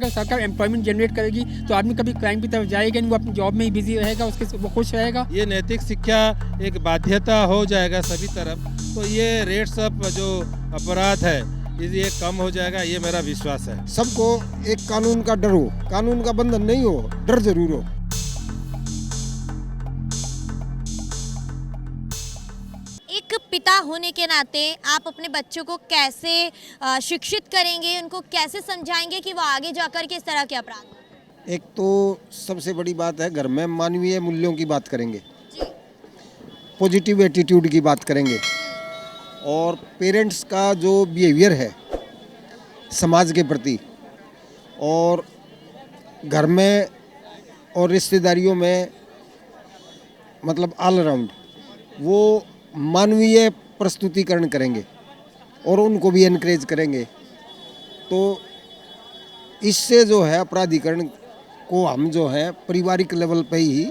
अगर सरकार employment generate करेगी तो आदमी कभी क्राइम की तरफ जाएगा नहीं, वो अपनी जॉब में ही बिजी रहेगा, उसके वो खुश रहेगा। ये नैतिक शिक्षा एक बाध्यता हो जाएगा सभी तरफ, तो ये रेट्स ऑफ जो अपराध है ये कम हो जाएगा, ये मेरा विश्वास है। सबको एक कानून का डर हो, कानून का बंधन नहीं हो, डर जरूर हो। एक पिता होने के नाते आप अपने बच्चों को कैसे शिक्षित करेंगे, उनको कैसे समझाएंगे कि वो आगे जाकर के इस तरह के अपराध। एक तो सबसे बड़ी बात है, घर में मानवीय मूल्यों की बात करेंगे, पॉजिटिव एटीट्यूड की बात करेंगे, और पेरेंट्स का जो बिहेवियर है समाज के प्रति और घर में और रिश्तेदारियों में, मतलब ऑल अराउंड वो मानवीय प्रस्तुतिकरण करेंगे और उनको भी एनकरेज करेंगे, तो इससे जो है अपराधीकरण को हम जो है पारिवारिक लेवल पे ही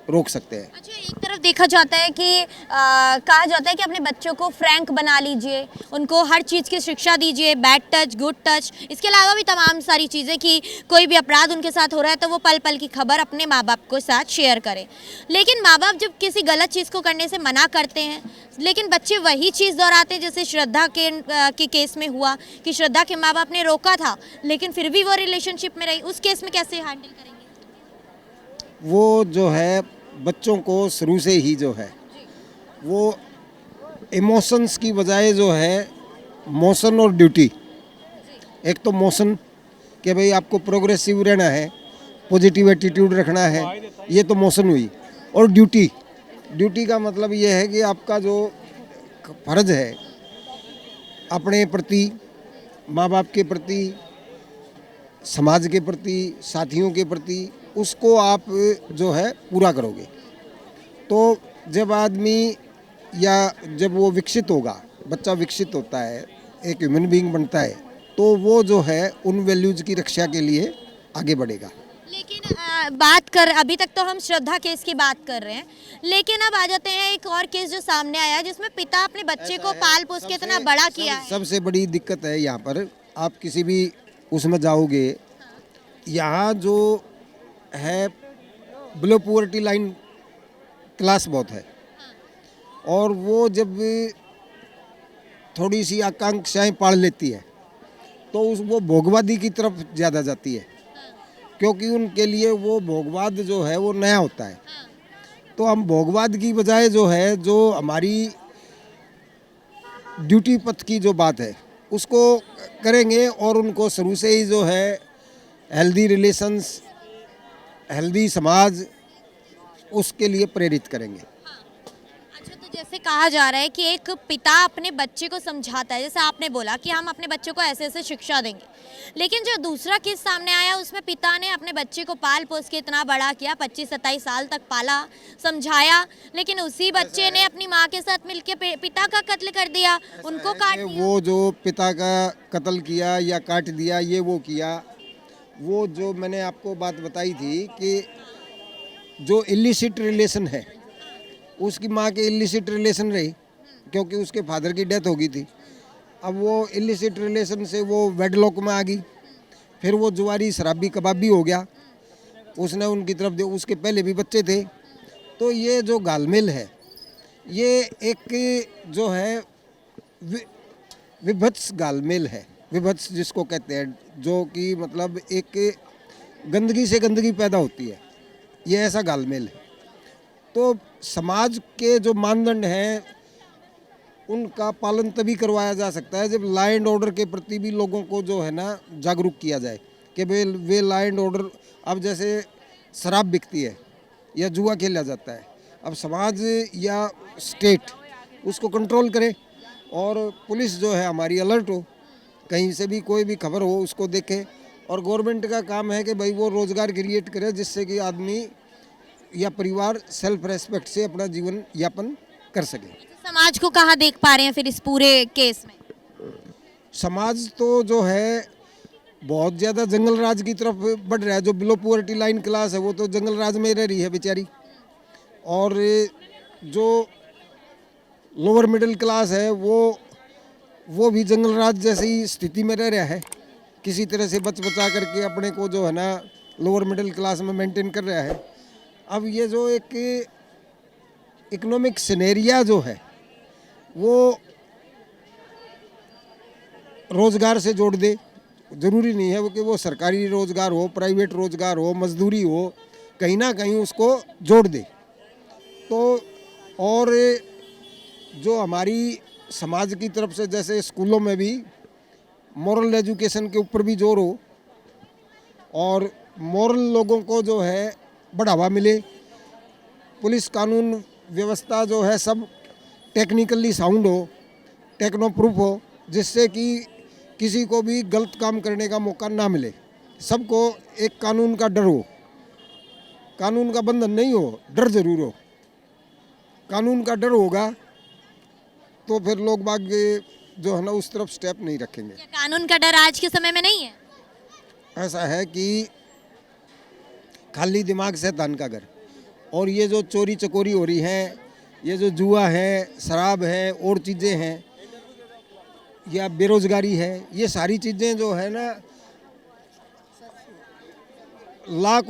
रोक सकते हैं। अच्छा, एक तरफ देखा जाता है कि कहा जाता है कि अपने बच्चों को फ्रैंक बना लीजिए, उनको हर चीज़ की शिक्षा दीजिए, बैड टच, गुड टच, इसके अलावा भी तमाम सारी चीज़ें कि कोई भी अपराध उनके साथ हो रहा है तो वो पल पल की खबर अपने माँ बाप को साथ शेयर करें। लेकिन माँ बाप जब किसी गलत चीज़ को करने से मना करते हैं, लेकिन बच्चे वही चीज़ दोहराते हैं, जैसे श्रद्धा के केस में हुआ कि श्रद्धा के माँ बाप ने रोका था लेकिन फिर भी वो रिलेशनशिप में रही, उस केस में कैसे हैंडल करेंगे? वो जो है बच्चों को शुरू से ही जो है वो इमोशंस की बजाय जो है मोशन और ड्यूटी, एक तो मोशन कि भाई आपको प्रोग्रेसिव रहना है, पॉजिटिव एटीट्यूड रखना है, ये तो मोशन हुई, और ड्यूटी, ड्यूटी का मतलब ये है कि आपका जो फर्ज है अपने प्रति, माँ बाप के प्रति, समाज के प्रति, साथियों के प्रति, उसको आप जो है पूरा करोगे। तो जब आदमी या जब वो विकसित होगा, बच्चा विकसित होता है, एक ह्यूमन बीइंग बनता है, तो वो जो है उन वैल्यूज़ की रक्षा के लिए आगे बढ़ेगा। लेकिन अभी तक तो हम श्रद्धा केस की बात कर रहे हैं, लेकिन अब आ जाते हैं एक और केस जो सामने आया है जिसमें पिता अपने बच्चे को पाल पोस के इतना बड़ा किया है। सबसे बड़ी दिक्कत है यहाँ पर, आप किसी भी उसमें जाओगे, यहाँ जो है बिलो पुअर्टी लाइन क्लास बहुत है, और वो जब थोड़ी सी आकांक्षाएं पाल लेती है तो वो भोगवादी की तरफ ज़्यादा जाती है, क्योंकि उनके लिए वो भोगवाद जो है वो नया होता है। तो हम भोगवाद की बजाय जो है, जो हमारी ड्यूटी पथ की जो बात है उसको करेंगे, और उनको शुरू से ही जो है हेल्दी रिलेशंस, हेल्दी समाज, उसके लिए प्रेरित करेंगे। अच्छा, तो जैसे कहा जा रहा है कि एक पिता अपने बच्चे को समझाता है, जैसे आपने बोला कि हम अपने बच्चों को ऐसे ऐसे शिक्षा देंगे, लेकिन जो दूसरा केस सामने आया उसमें पिता ने अपने बच्चे को पाल पोस के इतना बड़ा किया, 25-27 साल तक पाला, समझाया, लेकिन उसी बच्चे ने अपनी माँ के साथ मिलकर पिता का कत्ल कर दिया, उनको काट दिया। वो जो पिता का कत्ल किया या काट दिया, ये वो किया, वो जो मैंने आपको बात बताई थी कि जो इलिसिट रिलेशन है, उसकी माँ के इलिसिट रिलेशन रही, क्योंकि उसके फादर की डेथ हो गई थी। अब वो इलिसिट रिलेशन से वो वेडलॉक में आ गई, फिर वो जुआरी शराबी कबाबी हो गया, उसने उनकी तरफ दे, उसके पहले भी बच्चे थे। तो ये जो घालमेल है, ये एक जो है विभत्स घालमेल है, विभत्स जिसको कहते हैं, जो कि मतलब एक गंदगी से गंदगी पैदा होती है, ये ऐसा घालमेल है। तो समाज के जो मानदंड हैं उनका पालन तभी करवाया जा सकता है जब लॉ एंड ऑर्डर के प्रति भी लोगों को जो है ना जागरूक किया जाए कि वे लॉ एंड ऑर्डर, अब जैसे शराब बिकती है या जुआ खेला जाता है, अब समाज या स्टेट उसको कंट्रोल करे, और पुलिस जो है हमारी अलर्ट हो, कहीं से भी कोई भी खबर हो उसको देखे, और गवर्नमेंट का काम है कि भाई वो रोज़गार क्रिएट करे जिससे कि आदमी या परिवार सेल्फ रेस्पेक्ट से अपना जीवन यापन कर सके। समाज को कहाँ देख पा रहे हैं फिर इस पूरे केस में? समाज तो जो है बहुत ज़्यादा जंगल राज की तरफ बढ़ रहा है। जो बिलो पुअर्टी लाइन क्लास है वो तो जंगल राज में रह रही है बेचारी, और जो लोअर मिडिल क्लास है वो भी जंगल राज जैसी स्थिति में रह रहा है। किसी तरह से बच बचा करके अपने को जो है ना लोअर मिडिल क्लास में मेंटेन कर रहा है। अब ये जो एक इकोनॉमिक सिनेरिया जो है वो रोज़गार से जोड़ दे। ज़रूरी नहीं है वो कि वो सरकारी रोज़गार हो, प्राइवेट रोज़गार हो, मजदूरी हो, कहीं ना कहीं उसको जोड़ दे। तो और जो हमारी समाज की तरफ से जैसे स्कूलों में भी मॉरल एजुकेशन के ऊपर भी जोर हो और मॉरल लोगों को जो है बढ़ावा मिले। पुलिस कानून व्यवस्था जो है सब टेक्निकली साउंड हो, टेक्नो प्रूफ हो, जिससे कि किसी को भी गलत काम करने का मौका ना मिले। सबको एक कानून का डर हो, कानून का बंधन नहीं हो, डर जरूर हो। कानून का डर होगा तो फिर लोग बाग जो है ना उस तरफ स्टेप नहीं रखेंगे। क्या कानून का डर आज के समय में नहीं है? ऐसा है कि खाली दिमाग से धन का घर, और ये जो चोरी चकोरी हो रही है, ये जो जुआ है, शराब है और चीज़ें हैं, या बेरोजगारी है, ये सारी चीज़ें जो है ना ला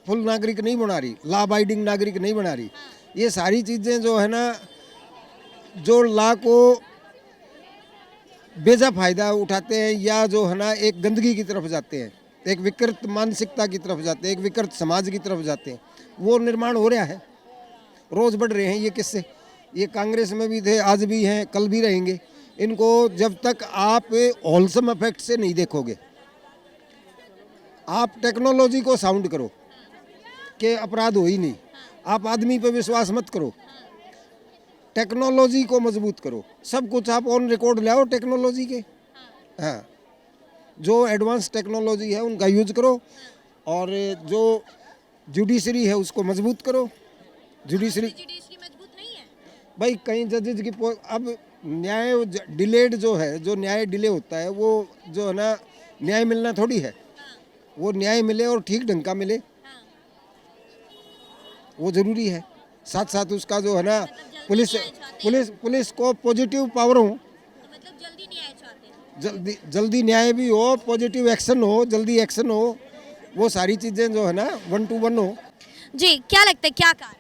फुल नागरिक नहीं बना रही, ला अबाइडिंग नागरिक नहीं बना रही। ये सारी चीज़ें जो है ना जो ला को बेजा फायदा उठाते हैं या जो है ना एक गंदगी की तरफ जाते हैं, एक विकृत मानसिकता की तरफ जाते हैं, एक विकृत समाज की तरफ जाते हैं, वो निर्माण हो रहा है। रोज़ बढ़ रहे हैं ये किस्से। ये कांग्रेस में भी थे, आज भी हैं, कल भी रहेंगे। इनको जब तक आप होलसम इफेक्ट से नहीं देखोगे, आप टेक्नोलॉजी को साउंड करो कि अपराध हो ही नहीं, आप आदमी पे विश्वास मत करो, टेक्नोलॉजी को मजबूत करो। सब कुछ आप ऑन रिकॉर्ड लाओ टेक्नोलॉजी के, हाँ, जो एडवांस टेक्नोलॉजी है उनका यूज करो, और जो जुडिशरी है उसको मजबूत करो। जुडिशरी मजबूत नहीं है भाई, कहीं जजेज की अब न्याय डिलेड जो है, जो न्याय डिले होता है वो जो है ना न्याय मिलना थोड़ी है। वो न्याय मिले और ठीक ढंग का मिले, वो जरूरी है। साथ साथ उसका जो है ना पुलिस को पॉजिटिव पावर हो, मतलब जल्दी न्याय चाहते हैं। जल्दी न्याय भी हो, पॉजिटिव एक्शन हो, जल्दी एक्शन हो, वो सारी चीज़ें जो है ना 1 to 1 हो। जी, क्या लगता है क्या कारण?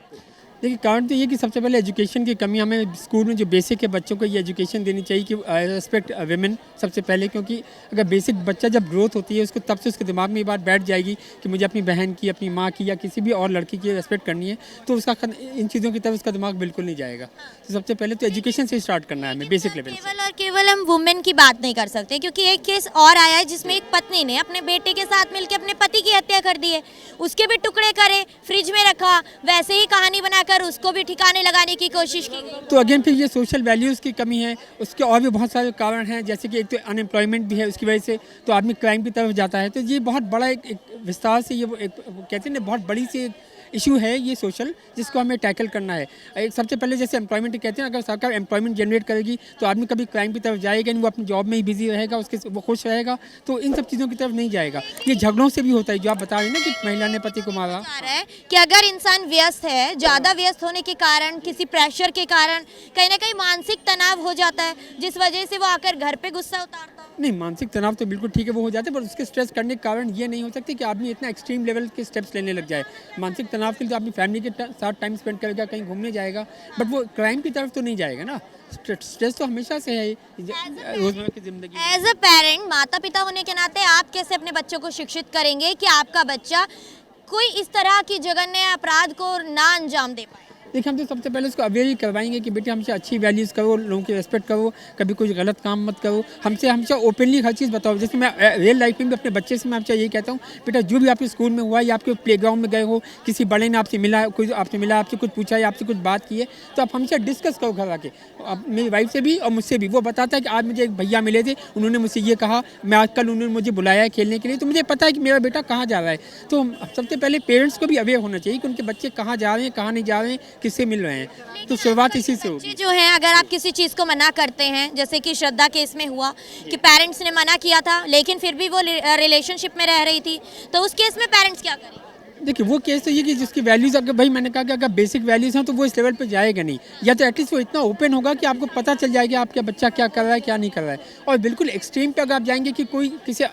देखिए, कारण तो ये कि सबसे पहले एजुकेशन की कमी। हमें स्कूल में जो बेसिक है बच्चों को ये एजुकेशन देनी चाहिए कि रिस्पेक्ट वेमेन सबसे पहले, क्योंकि अगर बेसिक बच्चा जब ग्रोथ होती है उसको तब से उसके दिमाग में ये बात बैठ जाएगी कि मुझे अपनी बहन की, अपनी माँ की या किसी भी और लड़की की रिस्पेक्ट करनी है, तो उसका इन चीज़ों की तरफ उसका दिमाग बिल्कुल नहीं जाएगा। तो सबसे पहले तो एजुकेशन से स्टार्ट करना है हमें, बेसिक लेवल से। केवल और केवल हम वुमेन की बात नहीं कर सकते, क्योंकि एक केस और आया है जिसमें एक पत्नी ने अपने बेटे के साथ मिलकर अपने पति की हत्या कर दी है। उसके भी टुकड़े करे, फ्रिज में रखा, वैसे ही कहानी बनाकर उसको भी ठिकाने लगाने की कोशिश की गई। तो अगेन फिर ये सोशल वैल्यूज़ की कमी है। उसके और भी बहुत सारे कारण हैं, जैसे कि एक तो अनएम्प्लॉयमेंट भी है, उसकी वजह से तो आदमी क्राइम की तरफ जाता है। तो ये बहुत बड़ा एक विस्तार से ये कहते हैं ना, बहुत बड़ी सी इशू है ये सोशल, जिसको हमें टैकल करना है। एक सबसे पहले जैसे एम्प्लॉयमेंट कहते हैं, अगर सरकार एम्प्लॉयमेंट जनरेट करेगी तो आदमी कभी क्राइम की तरफ जाएगा नहीं, वो अपनी जॉब में ही बिजी रहेगा, वो खुश रहेगा, तो इन सब चीज़ों की तरफ नहीं जाएगा। ये झगड़ों से भी होता है, जो आप बता रहे हैं ना कि महिला ने पति को मारा। है कि अगर इंसान व्यस्त है, ज़्यादा व्यस्त होने के कारण, किसी प्रेशर के कारण कहीं ना कहीं मानसिक तनाव हो जाता है, जिस वजह से वो आकर घर पे गुस्सा उतारता है। नहीं, मानसिक तनाव तो बिल्कुल ठीक है, वो हो जाते हैं, पर उसके स्ट्रेस करने के कारण ये नहीं हो सकती कि आदमी इतना एक्सट्रीम लेवल के स्टेप्स लेने लग जाए। मानसिक तनाव के लिए तो अपनी फैमिली के साथ टाइम स्पेंड करेगा, कहीं घूमने जाएगा, बट वो क्राइम की तरफ तो नहीं जाएगा ना। स्ट्रेस तो हमेशा से है रोजमर्रा की जिंदगी। एज अ पेरेंट, माता पिता होने के नाते आप कैसे अपने बच्चों को शिक्षित करेंगे कि आपका बच्चा कोई इस तरह की जघन्य अपराध को ना अंजाम दे पाए? देखिए, हम तो सबसे पहले उसको अवेयर ही करवाएंगे कि बेटे हमसे अच्छी वैल्यूज़ करो, लोगों की रिस्पेक्ट करो, कभी कुछ गलत काम मत करो, हमसे ओपनली हर चीज़ बताओ। जैसे मैं रियल लाइफ में भी अपने बच्चे से मैं आपसे यही कहता हूँ, बेटा जो भी आपके स्कूल में हुआ या आपके प्लेग्राउंड में गए हो, किसी बड़े ने आपसे मिला, कोई आपसे मिला, आपसे कुछ पूछा या आपसे कुछ बात की है, तो आप हमसे डिस्कस करो घर आके। मेरी वाइफ से भी और मुझसे भी। वो बताता है कि आज मुझे एक भैया मिले थे, उन्होंने मुझसे ये कहा, मैं आज कल उन्होंने मुझे बुलाया है खेलने के लिए, तो मुझे पता है कि मेरा बेटा कहाँ जा रहा है। तो सबसे पहले पेरेंट्स को भी अवेयर होना चाहिए कि उनके बच्चे कहाँ जा रहे हैं, कहाँ नहीं जा रहे हैं, किससे मिल रहे हैं। तो शुरुआत इसी से होगी। जो है, अगर आप किसी चीज़ को मना करते हैं, जैसे कि श्रद्धा केस में हुआ कि पेरेंट्स ने मना किया था लेकिन फिर भी वो रिलेशनशिप में रह रही थी, तो उस केस में पेरेंट्स क्या करें? देखिए वो केस तो ये कि जिसकी वैल्यूज़, अगर भाई मैंने कहा कि अगर बेसिक वैल्यूज़ हैं तो वो इस लेवल पे जाएगा नहीं, या तो एटलीस्ट वो इतना ओपन होगा कि आपको पता चल जाएगा आपका बच्चा क्या कर रहा है क्या नहीं कर रहा है। और बिल्कुल एक्सट्रीम पे अगर आप जाएंगे कि कोई किसी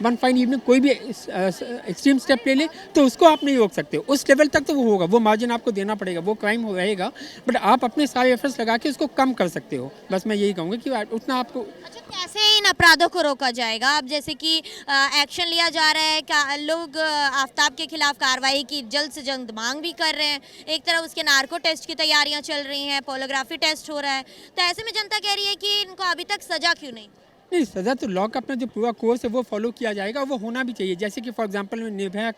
वन फाइन इवनिंग कोई भी एक्सट्रीम स्टेप ले ले तो उसको आप नहीं रोक सकते। उस लेवल तक तो वो होगा, वो मार्जिन आपको देना पड़ेगा, वो क्राइम हो रहेगा, बट आप अपने सारे एफर्ट्स लगा के उसको कम कर सकते हो। बस मैं यही कहूँगा कि उतना आपको। अच्छा, कैसे इन अपराधों को रोका जाएगा? अब जैसे कि एक्शन लिया जा रहा है, लोग आफ्ताब के खिलाफ कार्रवाई की जल्द से जल्द मांग भी कर रहे हैं, एक तरफ उसके नार्को टेस्ट की तैयारियां चल रही हैं, पोलोग्राफी टेस्ट हो रहा है, तो ऐसे में जनता कह रही है कि इनको अभी तक सजा क्यों नहीं? नहीं, सज़ा तो लॉ का अपना जो पूरा कोर्स है वो फॉलो किया जाएगा, वो होना भी चाहिए। जैसे कि फॉर एग्जांपल निर्भया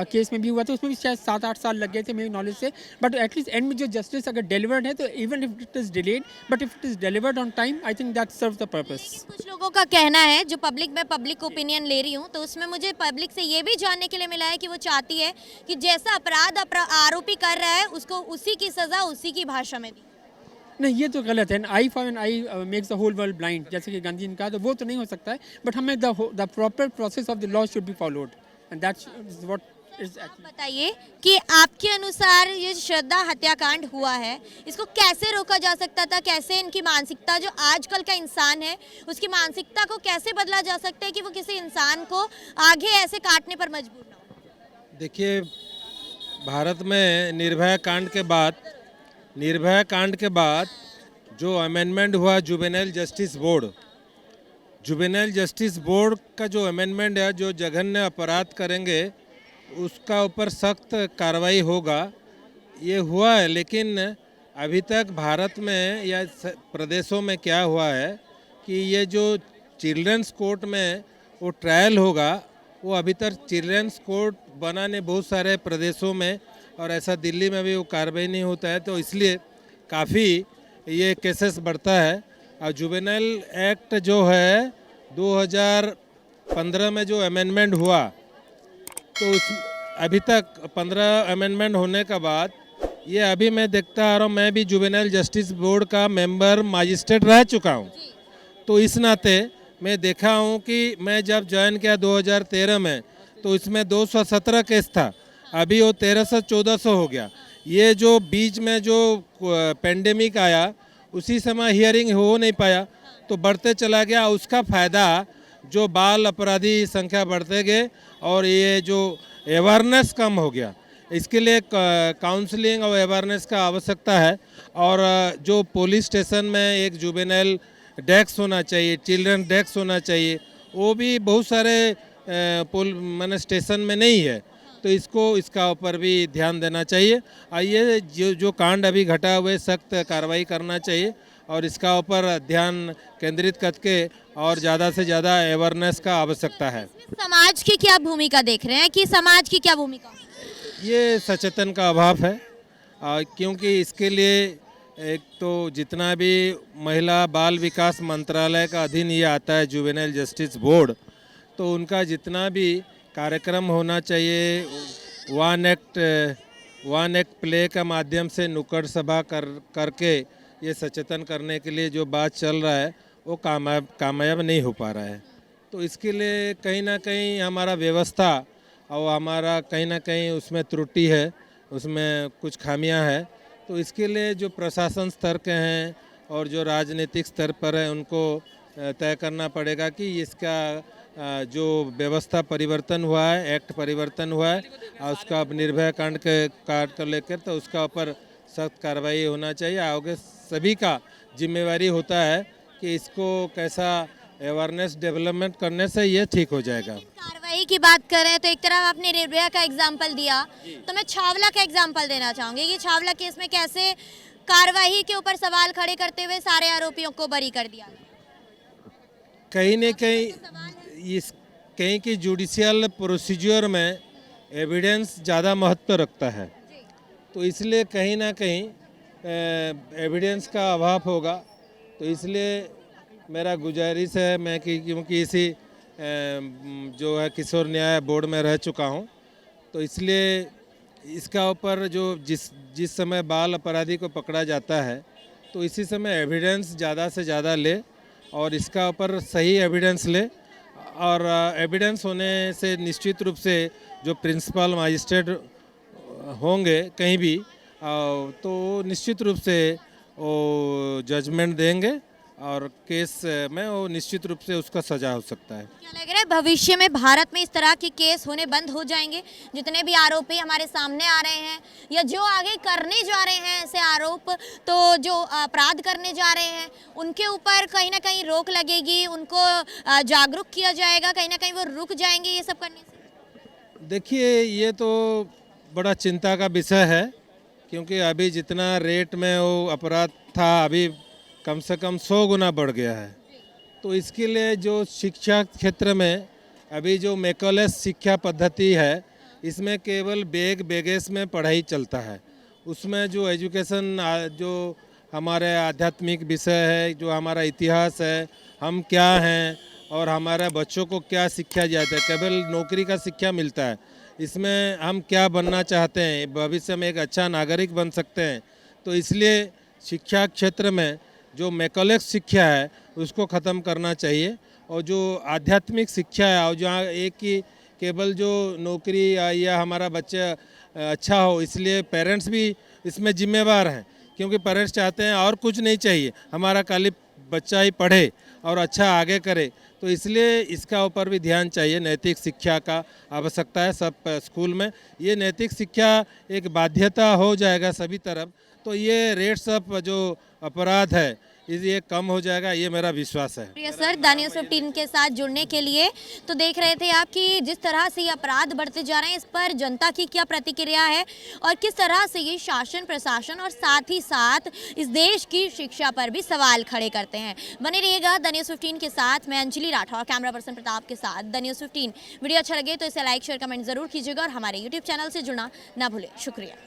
केस में भी हुआ था, उसमें भी शायद 7-8 साल लग गए थे मेरी नॉलेज से, बट एटलीस्ट एंड में जो जस्टिस अगर डिलीवर्ड है तो even if it is delayed but if it is delivered on time, I think that serve the purpose. कुछ लोगों का कहना है, जो पब्लिक ओपिनियन ले रही हूँ, तो उसमें मुझे पब्लिक से ये भी जानने के लिए मिला है कि वो चाहती है कि जैसा अपराध आरोपी कर रहा है उसको उसी की सज़ा उसी की भाषा में दी। नहीं, ये तो गलत है। Eye for an eye makes the whole world blind, जैसे कि गांधी ने कहा, तो वो तो नहीं हो सकता है, बट हमें the proper process of the law should be followed and that's what is. आप बताइए कि आपके अनुसार ये श्रद्धा हत्याकांड हुआ है, इसको कैसे रोका जा सकता था? कैसे इनकी मानसिकता, जो आजकल का इंसान है उसकी मानसिकता को कैसे बदला जा सकता है कि वो किसी इंसान को आगे ऐसे काटने पर मजबूर ना हो? देखिए, भारत में निर्भया कांड के बाद जो अमेंडमेंट हुआ जुवेनाइल जस्टिस बोर्ड का जो अमेंडमेंट है, जो जघन्य अपराध करेंगे उसका ऊपर सख्त कार्रवाई होगा, ये हुआ है। लेकिन अभी तक भारत में या प्रदेशों में क्या हुआ है कि ये जो चिल्ड्रंस कोर्ट में वो ट्रायल होगा, वो अभी तक चिल्ड्रंस कोर्ट बनाने बहुत सारे प्रदेशों में, और ऐसा दिल्ली में भी वो कार्रवाई नहीं होता है, तो इसलिए काफ़ी ये केसेस बढ़ता है। और जुवेनाइल एक्ट जो है 2015 में जो अमेंडमेंट हुआ, तो उस अभी तक 15 अमेंडमेंट होने के बाद ये अभी मैं देखता आ रहा हूँ, मैं भी जुवेनाइल जस्टिस बोर्ड का मेंबर मजिस्ट्रेट रह चुका हूँ, तो इस नाते मैं देखा हूँ कि मैं जब ज्वाइन किया 2013 में तो इसमें 217 केस था, अभी वो 1300-1400 हो गया। ये जो बीच में जो पेंडेमिक आया उसी समय हियरिंग हो नहीं पाया, तो बढ़ते चला गया। उसका फ़ायदा जो बाल अपराधी संख्या बढ़ते गए और ये जो अवेयरनेस कम हो गया, इसके लिए काउंसलिंग और अवेयरनेस का आवश्यकता है। और जो पुलिस स्टेशन में एक जुवेनाइल डेस्क होना चाहिए, चिल्ड्रन डेस्क होना चाहिए, वो भी बहुत सारे मैंने स्टेशन में नहीं है, तो इसका ऊपर भी ध्यान देना चाहिए। और ये जो कांड अभी घटा हुए सख्त कार्रवाई करना चाहिए और इसका ऊपर ध्यान केंद्रित करके और ज़्यादा से ज़्यादा अवेयरनेस का आवश्यकता है। समाज की क्या भूमिका देख रहे हैं कि समाज की क्या भूमिका? ये सचेतन का अभाव है, क्योंकि इसके लिए एक तो जितना भी महिला बाल विकास मंत्रालय का अधीन ये आता है जुवेनाइल जस्टिस बोर्ड, तो उनका जितना भी कार्यक्रम होना चाहिए, वन एक्ट प्ले का माध्यम से नुक्कड़ सभा करके ये सचेतन करने के लिए जो बात चल रहा है वो कामयाब नहीं हो पा रहा है। तो इसके लिए कहीं ना कहीं हमारा व्यवस्था और हमारा कहीं ना कहीं उसमें त्रुटि है, उसमें कुछ खामियां हैं। तो इसके लिए जो प्रशासन स्तर के हैं और जो राजनीतिक स्तर पर है उनको तय करना पड़ेगा कि इसका जो व्यवस्था परिवर्तन हुआ है, एक्ट परिवर्तन हुआ है, और उसका अब निर्भया कांड को लेकर तो उसका ऊपर सख्त कार्रवाई होना चाहिए। आगे सभी का जिम्मेवारी होता है कि इसको कैसा अवेयरनेस डेवलपमेंट करने से ये ठीक हो जाएगा। कार्रवाई की बात करें तो एक तरफ आपने निर्भया का एग्जाम्पल दिया, तो मैं छावला का एग्जाम्पल देना चाहूँगी कि छावला केस में कैसे कार्रवाई के ऊपर सवाल खड़े करते हुए सारे आरोपियों को बरी कर दिया। कहीं न कहीं की जुडिशियल प्रोसीजर में एविडेंस ज़्यादा महत्व रखता है, तो इसलिए कहीं ना कहीं एविडेंस का अभाव होगा। तो इसलिए मेरा गुजारिश है मैं कि क्योंकि इसी जो है किशोर न्याय बोर्ड में रह चुका हूँ, तो इसलिए इसका ऊपर जो जिस समय बाल अपराधी को पकड़ा जाता है तो इसी समय एविडेंस ज़्यादा से ज़्यादा ले और इसका ऊपर सही एविडेंस ले और एविडेंस होने से निश्चित रूप से जो प्रिंसिपल मजिस्ट्रेट होंगे कहीं भी तो निश्चित रूप से वो जजमेंट देंगे और केस में वो निश्चित रूप से उसका सजा हो सकता है। क्या लग रहा है भविष्य में भारत में इस तरह के केस होने बंद हो जाएंगे? जितने भी आरोपी हमारे सामने आ रहे हैं या जो आगे करने जा रहे हैं ऐसे आरोप, तो जो अपराध करने जा रहे हैं उनके ऊपर कहीं ना कहीं रोक लगेगी, उनको जागरूक किया जाएगा, कहीं ना कहीं वो रुक जाएंगे ये सब करने से? देखिए ये तो बड़ा चिंता का विषय है, क्योंकि अभी जितना रेट में वो अपराध था अभी कम से कम 100 गुना बढ़ गया है। तो इसके लिए जो शिक्षा क्षेत्र में अभी जो मैकॉले शिक्षा पद्धति है इसमें केवल बैगेस में पढ़ाई चलता है। उसमें जो एजुकेशन जो हमारे आध्यात्मिक विषय है, जो हमारा इतिहास है, हम क्या हैं और हमारे बच्चों को क्या शिक्षा जाता है, केवल नौकरी का शिक्षा मिलता है। इसमें हम क्या बनना चाहते हैं, भविष्य में एक अच्छा नागरिक बन सकते हैं। तो इसलिए शिक्षा क्षेत्र में जो मैकॉले शिक्षा है उसको ख़त्म करना चाहिए और जो आध्यात्मिक शिक्षा है और जहाँ एक ही केवल जो नौकरी या हमारा बच्चा अच्छा हो, इसलिए पेरेंट्स भी इसमें जिम्मेवार हैं, क्योंकि पेरेंट्स चाहते हैं और कुछ नहीं चाहिए, हमारा खाली बच्चा ही पढ़े और अच्छा आगे करे। तो इसलिए इसका ऊपर भी ध्यान चाहिए। नैतिक शिक्षा का आवश्यकता है सब स्कूल में। ये नैतिक शिक्षा एक बाध्यता हो जाएगा सभी तरफ, तो ये रेट्स ऑफ जो अपराध है ये कम हो जाएगा, ये मेरा विश्वास है। सर, द न्यूज़ 15 के साथ जुड़ने के लिए तो देख रहे थे आप कि जिस तरह से ये अपराध बढ़ते जा रहे हैं इस पर जनता की क्या प्रतिक्रिया है और किस तरह से ये शासन प्रशासन और साथ ही साथ इस देश की शिक्षा पर भी सवाल खड़े करते हैं। बने रहिएगा द न्यूज़ 15 के साथ। मैं अंजलि राठौर, कैमरा पर्सन प्रताप के साथ, द न्यूज़ 15। वीडियो अच्छा लगे तो इसे लाइक शेयर कमेंट जरूर कीजिएगा और हमारे यूट्यूब चैनल से जुड़ना ना भूलें। शुक्रिया।